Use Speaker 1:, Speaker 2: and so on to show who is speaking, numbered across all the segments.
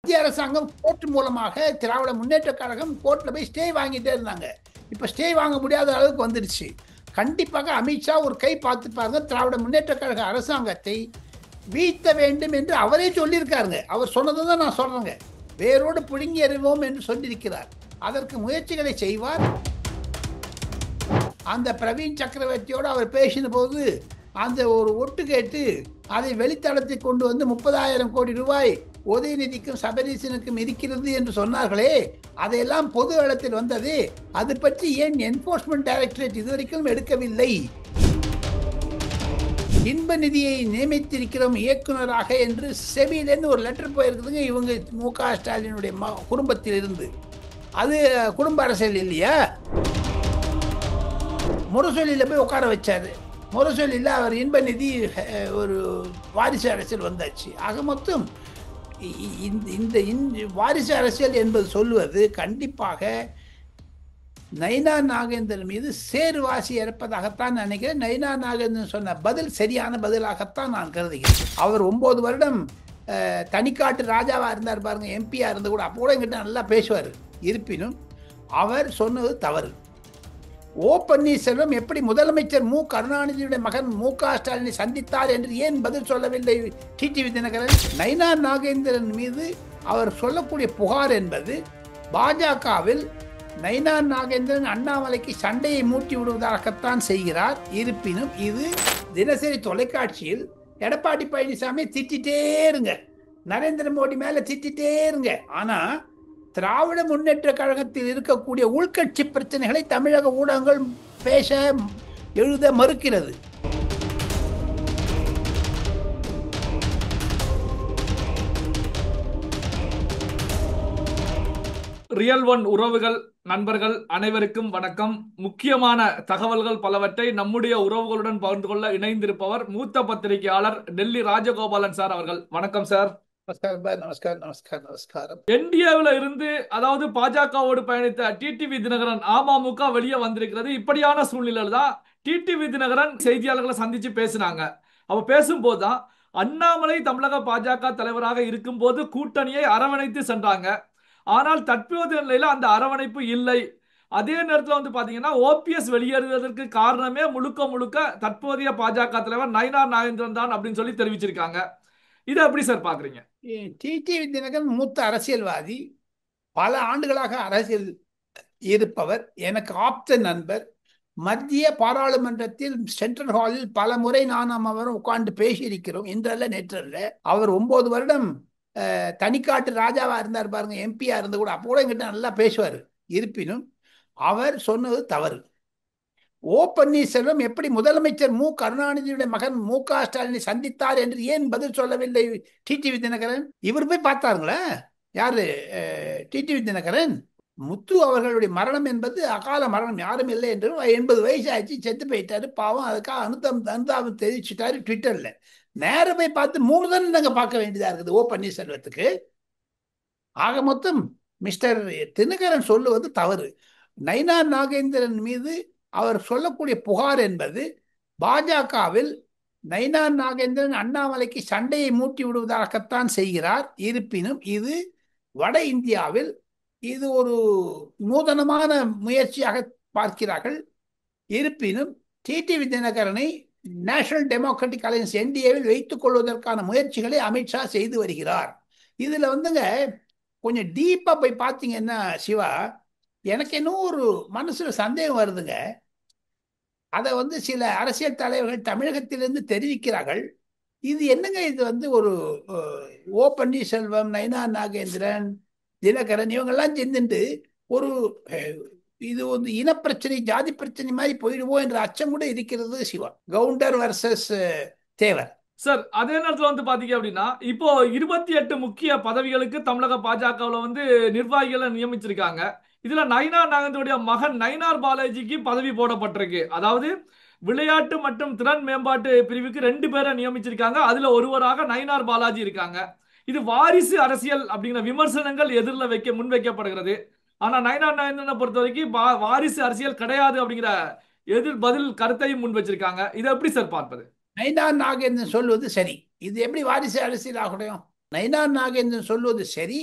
Speaker 1: மத்திய அரசாங்கம் கோர்ட் மூலமாக திராவிட முன்னேற்ற கழகம் கோர்ட்ல போய் ஸ்டே வாங்கிட்டே இருந்தாங்க. இப்ப ஸ்டே வாங்க முடியாத அளவுக்கு வந்துருச்சு. கண்டிப்பாக அமித்ஷா ஒரு கை பார்த்துப்பாங்க. திராவிட முன்னேற்ற கழக அரசாங்கத்தை வீழ்த்த வேண்டும் என்று அவரே சொல்லியிருக்காருங்க. அவர் சொன்னதை தான் நான் சொல்றேங்க. வேரோடு பிடுங்கி எறிவோம் என்று சொல்லியிருக்கிறார். அதற்கு முயற்சிகளை செய்வார். அந்த பிரவீன் சக்கரவர்த்தியோடு அவர் பேசின போது அந்த ஒரு ஒட்டு கேட்டு அதை வெளித்தளத்தை கொண்டு வந்து 30,000 கோடி ரூபாய் உதயநிதிக்கும் சபரீசனுக்கும் இருக்கிறது என்று சொன்னார்களே, அதையெல்லாம் பொது இடத்தில் வந்தது. அது பற்றி ஏன் என்போர்ஸ்மெண்ட் டைரக்டரேட் இதுவரைக்கும் எடுக்கவில்லை? இன்ப நிதியை நியமித்திருக்கிறோம் இயக்குநராக என்று செபியிலேருந்து ஒரு லெட்டர் போயிருக்குதுங்க. இவங்க மு.க. ஸ்டாலினுடைய குடும்பத்தில் இருந்து. அது குடும்ப அரசியல் இல்லையா? முரசொலியில் போய் உட்கார வச்சாரு. முரசொலியில் அவர் இன்ப நிதி ஒரு வாரிசு அரசியல் வந்தாச்சு. ஆக மொத்தம் இந்த வாரிசு அரசியல் என்பது சொல்லுவது கண்டிப்பாக நயினா நாகேந்திரன் மீது சேறுவாசி இறப்பதாகத்தான் நினைக்கிறேன். நயினா நாகேந்திரன் சொன்ன பதில் சரியான பதிலாகத்தான் நான் கருதுகிறேன். அவர் 9 வருடம் தனிக்காட்டு ராஜாவாக இருந்தார் பாருங்க, எம்பியாக இருந்து கூட. அப்போ கூட எங்கிட்ட நல்லா பேசுவார். இருப்பினும் அவர் சொன்னது தவறு. ஓ பன்னீர்செல்வம் எப்படி முதலமைச்சர் மு கருணாநிதியுடைய மகன் மு.க. ஸ்டாலினை சந்தித்தார் என்று ஏன் பதில் சொல்லவில்லை டிடிவி தினகரன்? நயினா நாகேந்திரன் மீது அவர் சொல்லக்கூடிய புகார் என்பது பாஜகவில் நயினா நாகேந்திரன் அண்ணாமலைக்கு சண்டையை மூட்டி விடுவதாகத்தான் செய்கிறார். இருப்பினும் இது தினசரி தொலைக்காட்சியில் எடப்பாடி பழனிசாமி திட்டிட்டே இருங்க, நரேந்திர மோடி மேல திட்டிட்டே இருங்க. ஆனா திராவிட முன்னேற்ற கழகத்தில் இருக்கக்கூடிய உள்கட்சி பிரச்சனைகளை தமிழக ஊடகங்கள் பேச எழுத மறுக்கிறது.
Speaker 2: ரியல் ஒன் உறவுகள் நண்பர்கள் அனைவருக்கும் வணக்கம். முக்கியமான தகவல்கள் பலவற்றை நம்முடைய உறவுகளுடன் பகிர்ந்து கொள்ள இணைந்திருப்பவர் மூத்த பத்திரிகையாளர் டெல்லி ராஜகோபாலன் சார் அவர்கள். வணக்கம் சார்.
Speaker 1: நமஸ்காரம்.
Speaker 2: என்டிஏவில் இருந்து, அதாவது பாஜகவோடு பயணித்த டிடிவி தினகரன் அமமுக வெளியே வந்திருக்கிறது. இப்படியான சூழ்நிலையில் தான் டிடிவி தினகரன் செய்தியாளர்களை சந்திச்சு பேசினாங்க. அவ பேசும்போதுதான் அண்ணாமலை தமிழக பாஜக தலைவராக இருக்கும் போது கூட்டணியை அரவணைத்து சென்றாங்க. ஆனால் தற்போதைய நிலையில அந்த அரவணைப்பு இல்லை. அதே நேரத்தில் வந்து பாத்தீங்கன்னா ஓபிஎஸ் வெளியேறுவதற்கு காரணமே முழுக்க முழுக்க தற்போதைய பாஜக தலைவர் நயினா நாகேந்திரன் தான் அப்படின்னு சொல்லி தெரிவிச்சிருக்காங்க. இதை எப்படி சார் பாக்குறீங்க?
Speaker 1: டிடிவி தினகரன் மூத்த அரசியல்வாதி, பல ஆண்டுகளாக அரசியல் இருப்பவர், எனக்கு ஆப்த நண்பர். மத்திய பாராளுமன்றத்தில் சென்ட்ரல் ஹாலில் பல முறை நான் அவரும் உட்கார்ந்து பேசியிருக்கிறோம். இன்றல்ல நேற்றல்ல. அவர் 9 வருடம் தனிக்காட்டு ராஜாவா இருந்தார் பாருங்க, எம்பியா இருந்து கூட. அப்போ கூட எங்கிட்ட நல்லா பேசுவார். இருப்பினும் அவர் சொன்னது தவறு. ஓ பன்னீர்செல்வம் எப்படி முதலமைச்சர் மு கருணாநிதியுடைய மகன் மு.க. ஸ்டாலினை சந்தித்தார் என்று ஏன் பதில் சொல்லவில்லை டிடிவி தினகரன்? இவர் போய் பார்த்தாருங்களா? யாரு? டிடிவி தினகரன். முத்து அவர்களுடைய மரணம் என்பது அகால மரணம், யாரும் இல்லை என்று 80 வயசு ஆச்சு, செத்து போயிட்டாரு பாவம். அதுக்காக அனுதாபம் தெரிவிச்சுட்டாரு ட்விட்டர்ல. நேர போய் பார்த்து 3 தானே நாங்க பார்க்க வேண்டியதா இருக்குது ஓ பன்னீர்செல்வத்துக்கு. ஆக மொத்தம் மிஸ்டர் தினகரன் சொல்லுவது தவறு. நயினா நாகேந்திரன் மீது அவர் சொல்லக்கூடிய புகார் என்பது பாஜகவில் நயினா நாகேந்திரன் அண்ணாமலைக்கு சண்டையை மூட்டி விடுவதாகத்தான் செய்கிறார். இருப்பினும் இது வட இந்தியாவில் இது ஒரு நூதனமான முயற்சியாக பார்க்கிறார்கள். இருப்பினும் டிடிவி தினகரனை நேஷனல் டெமோக்ராட்டிக் அலையன்ஸ் என்டிஏவில் வைத்துக் கொள்வதற்கான முயற்சிகளை அமித்ஷா செய்து வருகிறார். இதுல வந்துங்க கொஞ்சம் டீப்பா போய் பார்த்தீங்கன்னா சிவா, எனக்கு இன்னும் ஒரு மனசுல சந்தேகம் வருதுங்க. அதை சில அரசியல் தலைவர்கள் தமிழகத்திலிருந்து தெரிவிக்கிறார்கள். இது என்னங்க, இது ஒரு ஓ பன்னீர்செல்வம், நயினா நாகேந்திரன், தினகரன் இவங்கெல்லாம் சேர்ந்துட்டு ஒரு இது இனப்பிரச்சனை, ஜாதி பிரச்சனை மாதிரி போயிடுவோம் என்ற அச்சம் கூட இருக்கிறது சிவா. கவுண்டர் வர்சஸ் தேவர்.
Speaker 2: சார், அதே நேரத்தில் வந்து பாத்தீங்க அப்படின்னா இப்போ 28 முக்கிய பதவிகளுக்கு தமிழக பாஜகவில் நிர்வாகிகளை நியமிச்சிருக்காங்க. இதுல நயினா நாகேந்திரனுடைய மகன் நயினார் பாலாஜிக்கு பதவி போடப்பட்டிருக்கு. அதாவது விளையாட்டு மற்றும் திறன் மேம்பாட்டு பிரிவுக்கு 2 பேரை நியமிச்சிருக்காங்க. அதுல ஒருவராக நயினார் பாலாஜி இருக்காங்க. இது வாரிசு அரசியல் அப்படிங்கிற விமர்சனங்கள் எதிரில் முன்வைக்கப்படுகிறது. ஆனா நயினார் நாகேந்திரனை பொறுத்த வரைக்கும் வாரிசு அரசியல் கிடையாது அப்படிங்கிற பதில் கருத்தையும் முன் வச்சிருக்காங்க. இதை எப்படி சார் பார்ப்பது?
Speaker 1: நயினா நாகேந்திரன் சொல்வது சரி. இது எப்படி வாரிசு அரசியல் ஆகணும்? நயினார் நாகேந்திரன் சொல்வது சரி.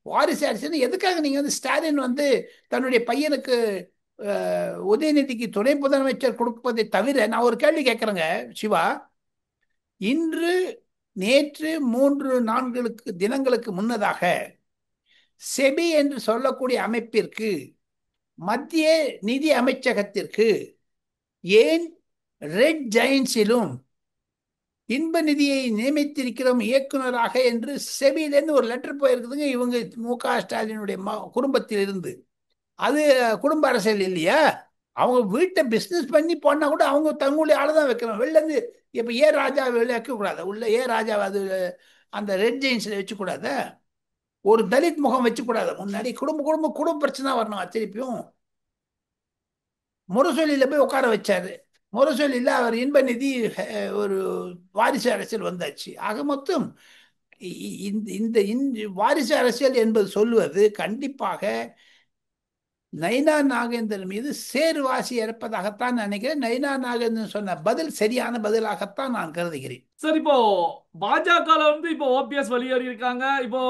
Speaker 1: வாரிசு அரசியல் எதுக்காக நீங்க வந்து ஸ்டாலின் வந்து தன்னுடைய பையனுக்கு உதயநிதிக்கு துணை முதலமைச்சர் கொடுப்பதை தவிர, நான் ஒரு கேள்வி கேட்கிறேங்க சிவா. இன்று நேற்று 3-4 தினங்களுக்கு முன்னதாக செபி என்று சொல்லக்கூடிய அமைப்பிற்கு, மத்திய நிதி அமைச்சகத்திற்கு, ஏன் ரெட் ஜெயின்ஸிலும் இன்ப நிதியை நியமித்திருக்கிறோம் இயக்குனராக என்று செபியிலேருந்து ஒரு லெட்டர் போயிருக்குதுங்க இவங்க மு.க. ஸ்டாலினுடைய குடும்பத்தில் இருந்து. அது குடும்ப அரசியல் இல்லையா? அவங்க வீட்டை பிஸ்னஸ் பண்ணி போனா கூட அவங்க தங்களுடைய ஆளை தான் வைக்கணும். வெளில இருந்து இப்ப ராஜா வெளில வைக்கக்கூடாது. உள்ள ராஜா அது அந்த ரெட் ஜெயின்ஸ்ல வச்சுக்கூடாத. ஒரு தலித் முகம் வச்சுக்கூடாது. முன்னாடி குடும்ப பிரச்சனை வரணும். திருப்பியும் முரசொலியில போய் உட்கார வச்சாரு. முரசொலியில் அவர் இன்ப நிதி ஒரு வாரிசு அரசியல் வந்தாச்சு. ஆக மொத்தம் இந்த வாரிசு அரசியல் என்பது சொல்லுவது கண்டிப்பாக நயினார் நாகேந்திரன் மீது சேறுவாசி இறப்பதாகத்தான் நினைக்கிறேன். நயினார் நாகேந்திரன் சொன்ன பதில் சரியான பதிலாகத்தான் நான் கருதுகிறேன்.
Speaker 2: சார், இப்போ பாஜக வந்து இப்போ ஓபிஎஸ் வெளியேறி இருக்காங்க, இப்போ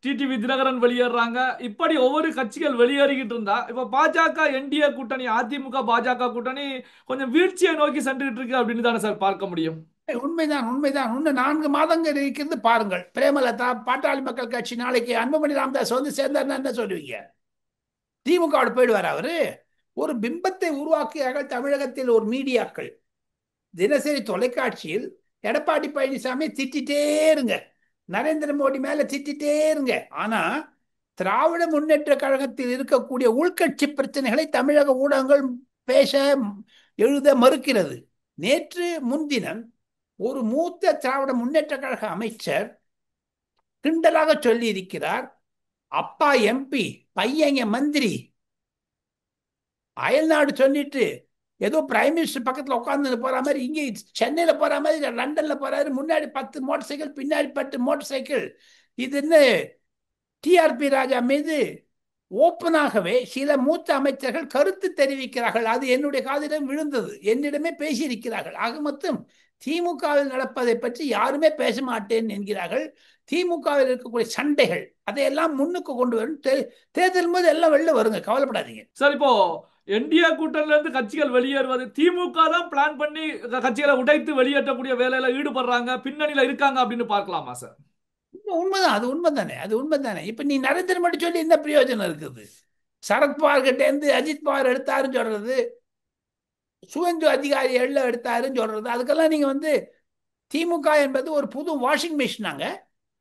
Speaker 2: டிடிவி தினகரன் வெளியேறாங்க, இப்படி ஒவ்வொரு கட்சிகள் வெளியேறிக்கிட்டு இருந்தா இப்போ பாஜக என்டிஏ கூட்டணி, அதிமுக பாஜக கூட்டணி கொஞ்சம் வீழ்ச்சியை நோக்கி சென்றுகிட்டு இருக்கு அப்படின்னு தானே சார் பார்க்க முடியும்?
Speaker 1: உண்மைதான், உண்மைதான். இன்னும் 4 மாதங்கள் இருக்கிறது பாருங்கள். பிரேமலதா, பாட்டாளி மக்கள் கட்சி நாளைக்கு அன்புமணி ராமதாஸ் வந்து சேர்ந்தாருன்னா என்ன சொல்லுவீங்க? திமுக போயிடுவார் அவரு? ஒரு பிம்பத்தை உருவாக்கியார்கள் தமிழகத்தில் ஒரு மீடியாக்கள். தினசரி தொலைக்காட்சியில் எடப்பாடி பழனிசாமி திட்டிட்டே இருங்க, நரேந்திர மோடி மேல திட்டிட்டே இருங்க. ஆனா திராவிட முன்னேற்ற கழகத்தில் இருக்கக்கூடிய உள்கட்சி பிரச்சனைகளை தமிழக ஊடகங்கள் பேச, எழுத மறுக்கிறது. நேற்று முன்தினம் ஒரு மூத்த திராவிட முன்னேற்ற கழக அமைச்சர் கிண்டலாக சொல்லி இருக்கிறார், அப்பா எம்பி, பையன் மந்திரி. அயல்நாடு சொல்லிட்டு ஏதோ பிரைம் மினிஸ்டர் பக்கத்தில் உட்கார்ந்து போற மாதிரி, இங்கே சென்னையில போற மாதிரி லண்டன்ல போறாரு. முன்னாடி 10 மோட்டார் சைக்கிள், பின்னாடி 10 மோட்டார் சைக்கிள். இது என்ன? டிஆர்பி ராஜா மீது ஓப்பனாகவே சில மூத்த அமைச்சர்கள் கருத்து தெரிவிக்கிறார்கள். அது என்னுடைய காதிடம் விழுந்தது. என்னிடமே பேசியிருக்கிறார்கள். ஆக மொத்தம் திமுகவில் நடப்பதை பற்றி யாருமே பேச மாட்டேன் என்கிறார்கள். திமுகவில் இருக்கக்கூடிய சண்டைகள் அதையெல்லாம் முன்னுக்கு கொண்டு வரும். தேர்தல் போது எல்லாம் வெளில வருங்க, கவலைப்படாதீங்க.
Speaker 2: சார், இப்போ என்டிஏ கூட்டணில இருந்து கட்சிகள் வெளியேறுவது திமுக தான் பிளான் பண்ணி கட்சிகளை உடைத்து வெளியேற்றக்கூடிய வேலையில ஈடுபடுறாங்க, பின்னணியில இருக்காங்க அப்படின்னு பார்க்கலாமா சார்?
Speaker 1: உண்மைதான், அது உண்மைதானே, அது உண்மைதானே. இப்ப நீ நரேந்திர மோடி சொல்லி என்ன பிரயோஜனம் இருக்குது? சரத்பவார் கிட்ட இருந்து அஜித் பவார் எடுத்தாருன்னு சொல்றது, சுவேந்து அதிகாரி எடுத்தாருன்னு சொல்றது, அதுக்கெல்லாம் நீங்க வந்து திமுக என்பது ஒரு புது வாஷிங் மிஷினாங்க.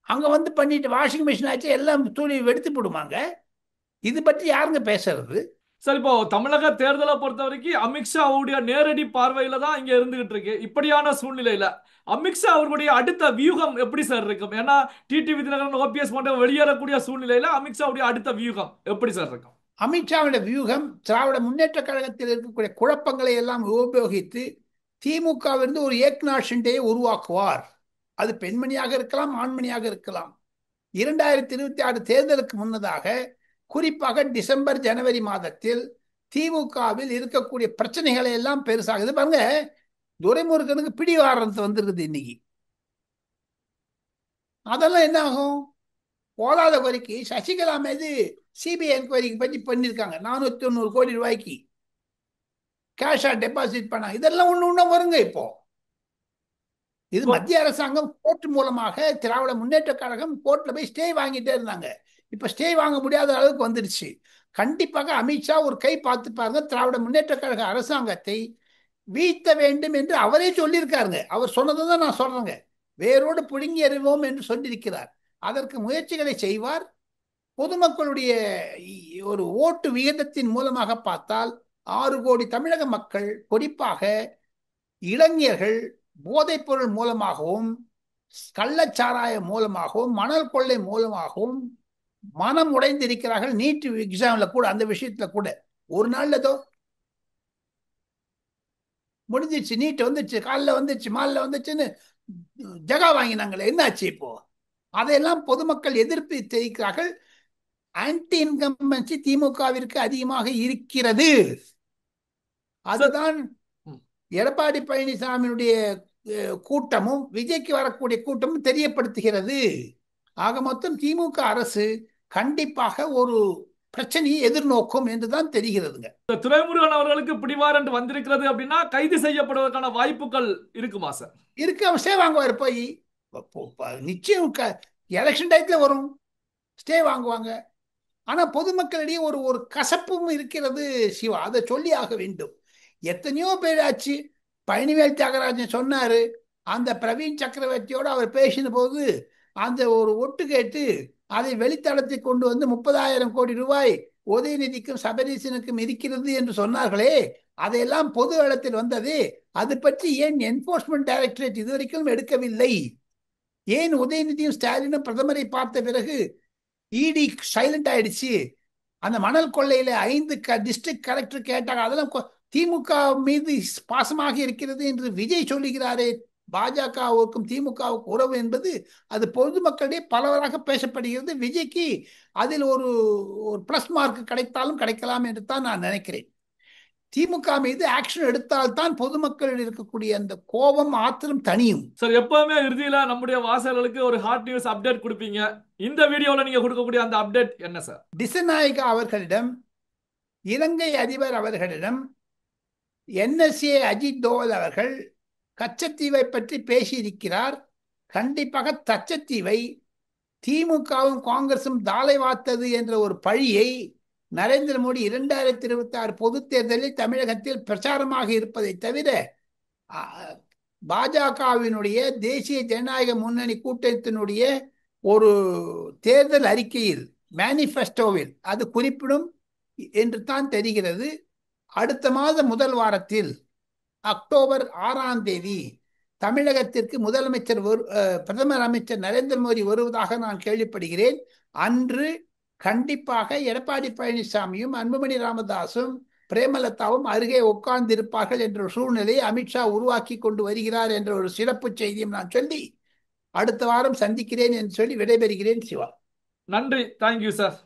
Speaker 1: அங்க வந்து பண்ணிட்டு வாஷிங் மிஷின் ஆச்சு, எல்லாம் தூளி வெடித்து போடுவாங்க. இது பற்றி யாருங்க பேசுறது?
Speaker 2: சார், இப்போ தமிழக தேர்தலை பொறுத்த வரைக்கும் அமித்ஷாவுடைய நேரடி பார்வையில தான் இங்க இருந்துகிட்டு இருக்கு. இப்படியான சூழ்நிலையில அமித்ஷா அவர்களுடைய அடுத்த வியூகம் எப்படி சார் இருக்கும்? ஏன்னா டிடிவி தினகரன், ஓபிஎஸ் போன்ற வெளியேறக்கூடிய சூழ்நிலையில அமித்ஷாவுடைய அடுத்த வியூகம் எப்படி சார் இருக்கும்?
Speaker 1: அமித்ஷாவோட வியூகம் திராவிட முன்னேற்ற கழகத்தில் இருக்கக்கூடிய குழப்பங்களை எல்லாம் உபயோகித்து திமுகவிலிருந்து ஒரு ஏக்நாத் ஷிண்டேயை உருவாக்குவார். அது பெண்மணியாக இருக்கலாம், ஆண்மணியாக இருக்கலாம். 2026 தேர்தலுக்கு முன்னதாக, குறிப்பாக டிசம்பர் ஜனவரி மாதத்தில் திமுகவில் இருக்கக்கூடிய பிரச்சனைகளை எல்லாம் பெருசாகுது பாருங்க. துரைமுருகனுக்கு பிடிவாரத்து வந்திருக்குது இன்னைக்கு. அதெல்லாம் என்ன ஆகும்? போதாத குறைக்கு சசிகலா மீது சிபிஐ என்கொயரிக்கு பற்றி பண்ணியிருக்காங்க. 490 கோடி ரூபாய்க்கு கேஷா டெபாசிட் பண்ண. இதெல்லாம் ஒண்ணு வருங்க. இப்போ இது மத்திய அரசாங்கம் கோர்ட் மூலமாக, திராவிட முன்னேற்ற கழகம் கோர்ட்ல போய் ஸ்டே வாங்கிட்டே இருந்தாங்க. இப்ப ஸ்டே வாங்க முடியாத அளவுக்கு வந்துருச்சு. கண்டிப்பாக அமித்ஷா ஒரு கை பார்த்து பாருங்க, திராவிட முன்னேற்ற கழக அரசாங்கத்தை வீழ்த்த வேண்டும் என்று அவரே சொல்லியிருக்காருங்க. அவர் சொன்னதை தான் நான் சொல்றேங்க. வேரோடு புடுங்கி எறிவோம் என்று சொல்லியிருக்கிறார். அதற்கு முயற்சிகளை செய்வார். பொதுமக்களுடைய ஒரு ஓட்டு விகிதத்தின் மூலமாக பார்த்தால் 6 கோடி தமிழக மக்கள், குறிப்பாக இளைஞர்கள், போதைப் பொருள் மூலமாகவும், கள்ளச்சாராயம் மூலமாகவும், மணல் கொள்ளை மூலமாகவும் மனம் உடைந்திருக்கிறார்கள். நீட் எக்ஸாம்ல கூட, அந்த விஷயத்துல கூட ஒரு நாள்ல ஏதோ முடிஞ்சிச்சு, நீட் வந்துச்சு, காலில் வந்துச்சு, மாலில் வந்துச்சுன்னு ஜகா வாங்கினாங்களே, என்னாச்சு இப்போ? அதையெல்லாம் பொதுமக்கள் எதிர்ப்பு தெரிவிக்கிறார்கள். ஆன்டி இன்கம்பன்சி திமுகவிற்கு அதிகமாக இருக்கிறது. அதுதான் எடப்பாடி பழனிசாமியுடைய கூட்டமும் விஜய்க்கு வரக்கூடிய கூட்டமும் தெரியப்படுத்துகிறது. ஆக மொத்தம் திமுக அரசு கண்டிப்பாக ஒரு பிரச்சனையை எதிர்நோக்கும் என்றுதான் தெரிகிறதுங்க.
Speaker 2: துரைமுருகன் அவர்களுக்கு பிடிவாரண்ட் வந்திருக்கிறது அப்படின்னா கைது செய்யப்படுவதற்கான வாய்ப்புகள் இருக்குமா சார்?
Speaker 1: இருக்கு, அவர் ஸ்டே வாங்குவார் போய். நிச்சயம் எலெக்ஷன் டயத்துல வரும், ஸ்டே வாங்குவாங்க. ஆனா பொதுமக்களிடையே ஒரு ஒரு கசப்பும் இருக்கிறது சிவா, அதை சொல்லி ஆக வேண்டும். எத்தனையோ பேர் ஆச்சு. பழனிவேல் தியாகராஜன் சொன்னாரு, அந்த பிரவீன் சக்கரவர்த்தியோடு அவர் பேசின போது அந்த ஒரு ஒட்டு கேட்டு அதை வெளித்தளத்தை கொண்டு வந்து 30,000 கோடி ரூபாய் உதயநிதிக்கும் சபரீசனுக்கும் இருக்கிறது என்று சொன்னார்களே, அதையெல்லாம் பொது இடத்தில் வந்தது. அது பற்றி ஏன் என்போர்ஸ்மெண்ட் டைரக்டரேட் இதுவரைக்கும் எடுக்கவில்லை? ஏன் உதயநிதியும் ஸ்டாலினும் பிரதமரை பார்த்த பிறகு இடி சைலண்ட் ஆயிடுச்சு? அந்த மணல் கொள்ளையில 5 டிஸ்ட்ரிக்ட் கலெக்டர் கேட்டாங்க, அதெல்லாம் திமுக மீது பாசமாக இருக்கிறது என்று விஜய் சொல்லுகிறாரே. பாஜகவுக்கும் திமுகவுக்கும் உறவு என்பது அது பொதுமக்களிடையே பலவராக பேசப்படுகிறது. விஜய்க்கு அதில் ஒரு ஒரு பிளஸ் மார்க் கிடைத்தாலும் கிடைக்கலாம் என்று தான் நான் நினைக்கிறேன். திமுக மீது ஆக்ஷன் எடுத்தால்தான் பொதுமக்களில் இருக்கக்கூடிய அந்த கோபம் ஆத்திரம் தனியும்.
Speaker 2: சார், எப்பவுமே இறுதியில நம்முடைய வாசகர்களுக்கு ஒரு ஹாட் நியூஸ் அப்டேட் கொடுப்பீங்க. இந்த வீடியோல நீங்க கொடுக்கக்கூடிய அந்த அப்டேட் என்ன சார்?
Speaker 1: திசநாயகா அவர்களிடம், இலங்கை அதிபர் அவர்களிடம் NSA அஜித் தோவல் அவர்கள் கச்சத்தீவை பற்றி பேசியிருக்கிறார். கண்டிப்பாக கச்சத்தீவை திமுகவும் காங்கிரசும் தாளை வார்த்தது என்ற ஒரு பழியை நரேந்திர மோடி 2026 பொதுத் தேர்தலில் தமிழகத்தில் பிரச்சாரமாக இருப்பதை தவிர பாஜகவினுடைய தேசிய ஜனநாயக முன்னணி கூட்டத்தினுடைய ஒரு தேர்தல் அறிக்கையில், மேனிஃபெஸ்டோவில் அது குறிப்பிடும் என்று தான் தெரிகிறது. அடுத்த மாத முதல் வாரத்தில் அக்டோபர் 6ஆம் தேதி தமிழகத்திற்கு முதலமைச்சர் பிரதமர் அமைச்சர் நரேந்திர மோடி வருவதாக நான் கேள்விப்படுகிறேன். அன்று கண்டிப்பாக எடப்பாடி பழனிசாமியும் அன்புமணி ராமதாசும் பிரேமலதாவும் அருகே உட்கார்ந்திருப்பார்கள் என்ற சூழ்நிலையை அமித்ஷா உருவாக்கி கொண்டு வருகிறார் என்ற ஒரு சிறப்பு செய்தியும் நான் சொல்லி அடுத்த வாரம் சந்திக்கிறேன் என்று சொல்லி விடைபெறுகிறேன். சிவா,
Speaker 2: நன்றி. Thank you sir.